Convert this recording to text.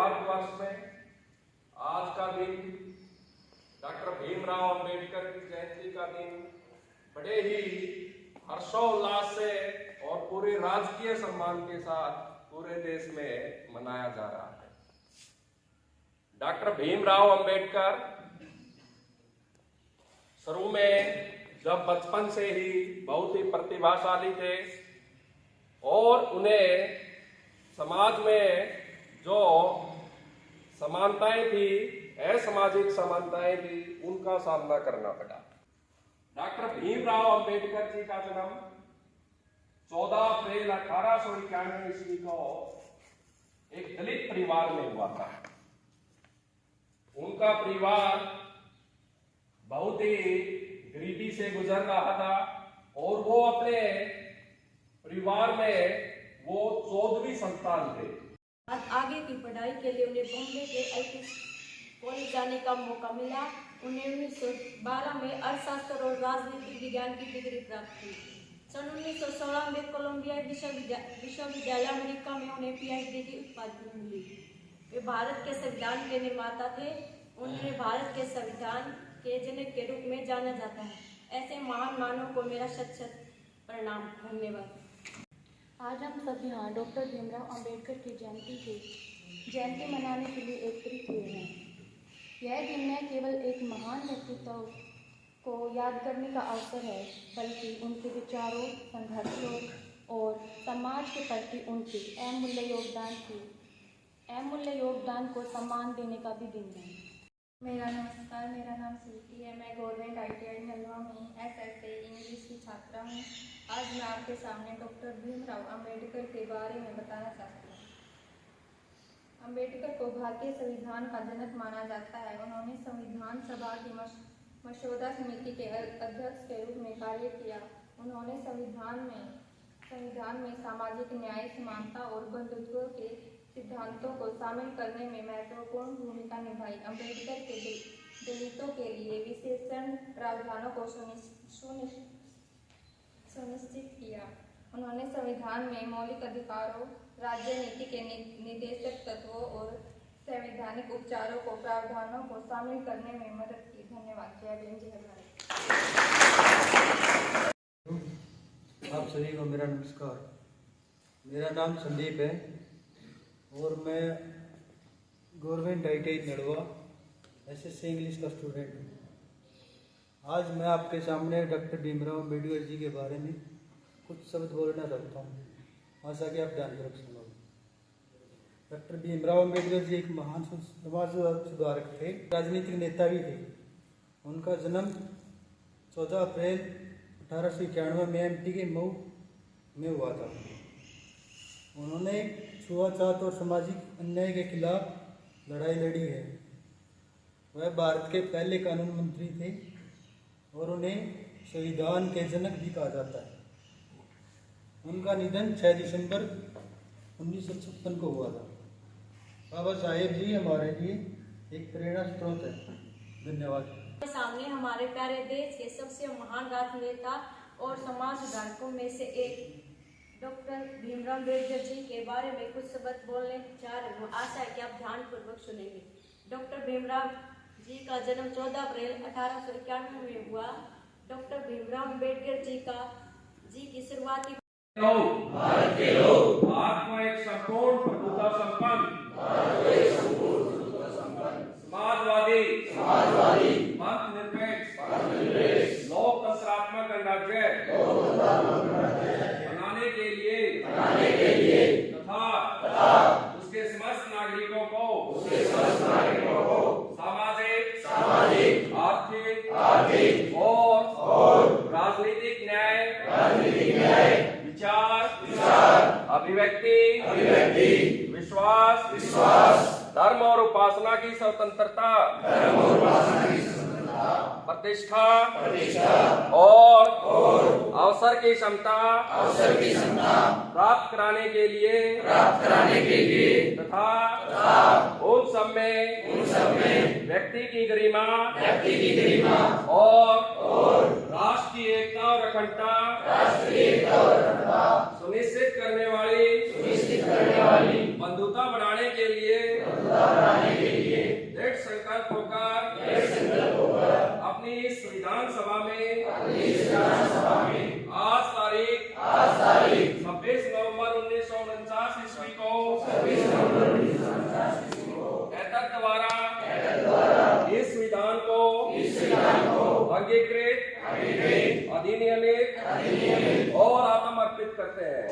भारतवर्ष में आज का दिन डॉक्टर भीमराव अंबेडकर की जयंती का दिन बड़े ही हर्षोल्लास से और पूरे राजकीय सम्मान के साथ पूरे देश में मनाया जा रहा है। डॉक्टर भीमराव अंबेडकर शुरू में जब बचपन से ही बहुत ही प्रतिभाशाली थे और उन्हें समाज में जो समानताएं थी, असामाजिक समानताएं थी, उनका सामना करना पड़ा। डॉक्टर भीमराव अंबेडकर जी का जन्म 14 अप्रैल 1891 ईस्वी को एक दलित परिवार में हुआ था। उनका परिवार बहुत ही गरीबी से गुजर रहा था और वो अपने परिवार में वो 14वीं संतान थे। आगे की पढ़ाई के लिए उन्हें बॉम्बे के एलपी कॉलेज जाने का मौका मिला। उन्हें 1912 में अर्थशास्त्र और राजनीतिक विज्ञान की डिग्री प्राप्त हुई। सन 1916 में कोलंबिया विश्वविद्यालय अमेरिका में उन्हें पीएचडी की उपाधि मिली। वे भारत के संविधान के निर्माता थे। उन्हें भारत के संविधान के जनक के रूप में जाना जाता है। ऐसे महान मानव को मेरा शत प्रणाम। धन्यवाद। आज हम सब यहाँ डॉक्टर भीमराव अंबेडकर की जयंती मनाने के लिए एकत्रित हुए हैं। यह दिन न केवल एक महान व्यक्तित्व को याद करने का अवसर है, बल्कि उनके विचारों, संघर्षों और समाज के प्रति उनके अमूल्य योगदान को सम्मान देने का भी दिन है। नमस्कार, मेरा नाम स्वीटी है। मैं गवर्नमेंट ITI नलवा में SSA इंग्लिश की छात्रा हूँ। आज मैं आपके सामने डॉक्टर भीमराव अंबेडकर के बारे में बताना चाहती हूँ। अंबेडकर को भारतीय संविधान का जनक माना जाता है। उन्होंने संविधान सभा की मसौदा समिति के अध्यक्ष के रूप में कार्य किया। उन्होंने संविधान में सामाजिक न्याय, समानता और बंधुत्व के सिद्धांतों को शामिल करने में महत्वपूर्ण भूमिका निभाई। अम्बेडकर के दलितों के लिए विशेषण प्रावधानों को सुनिश्चित किया। उन्होंने संविधान में मौलिक अधिकारों, राज्य नीति के निर्देशक तत्वों और संवैधानिक उपचारों को प्रावधानों को शामिल करने में मदद की। धन्यवाद। जय भीम, जय भारत। आप सभी को मेरा नमस्कार। मेरा नाम संदीप है और मैं government ITI Nalwa SSA English का स्टूडेंट हूँ। आज मैं आपके सामने डॉक्टर भीमराव अंबेडकर जी के बारे में कुछ शब्द बोलना चाहता हूँ। आशा कि आप ध्यानपूर्वक सुनोगे। डॉक्टर भीमराव अंबेडकर जी एक महान समाज सुधारक थे, राजनीतिक नेता भी थे। उनका जन्म 14 अप्रैल 1891 में MP के मऊ में हुआ था। उन्होंने छुआछूत और सामाजिक अन्याय के खिलाफ लड़ाई लड़ी है। वह भारत के पहले कानून मंत्री थे और उन्हें संविधान के जनक भी कहा जाता है। उनका निधन 6 दिसंबर 1956 को हुआ था। बाबा साहेब जी हमारे लिए एक प्रेरणा स्रोत है। धन्यवाद। सामने हमारे प्यारे देश के सबसे महान राजनेता और समाज सुधारकों में से एक डॉक्टर भीमराव अंबेडकर जी के बारे में कुछ शब्द बोलने जा रहे हूँ। आशा है कि आप ध्यानपूर्वक सुनेंगे। डॉक्टर भीमराव जी का जन्म 14 अप्रैल 1891 में हुआ। डॉक्टर भीमराव अंबेडकर जी की शुरुआती भारत के लोग भारत को एक संपूर्ण प्रभुता संपन्न समाजवादी मत निरपेक्ष लोकतंत्रात्मक गणराज्य बनाने के लिए तथा उसके समस्त नागरिकों को सामाजिक, आर्थिक और राजनीतिक न्याय, विचार, अभिव्यक्ति, विश्वास, धर्म और उपासना की स्वतंत्रता, प्रतिष्ठा और अवसर की क्षमता प्राप्त कराने के लिए तथा उन सब में व्यक्ति की गरिमा और राष्ट्रीय एकता और अखंडता सुनिश्चित करने वाली बंधुता बढ़ाने के लिए दृढ़ संकल्प होकर अपनी इस विधानसभा में आज तारीख 26 नवंबर 1949 ईस्वी को एतद द्वारा इस विधान को अंगीकृत, अधिनियमित और आत्मर्पित करते हैं।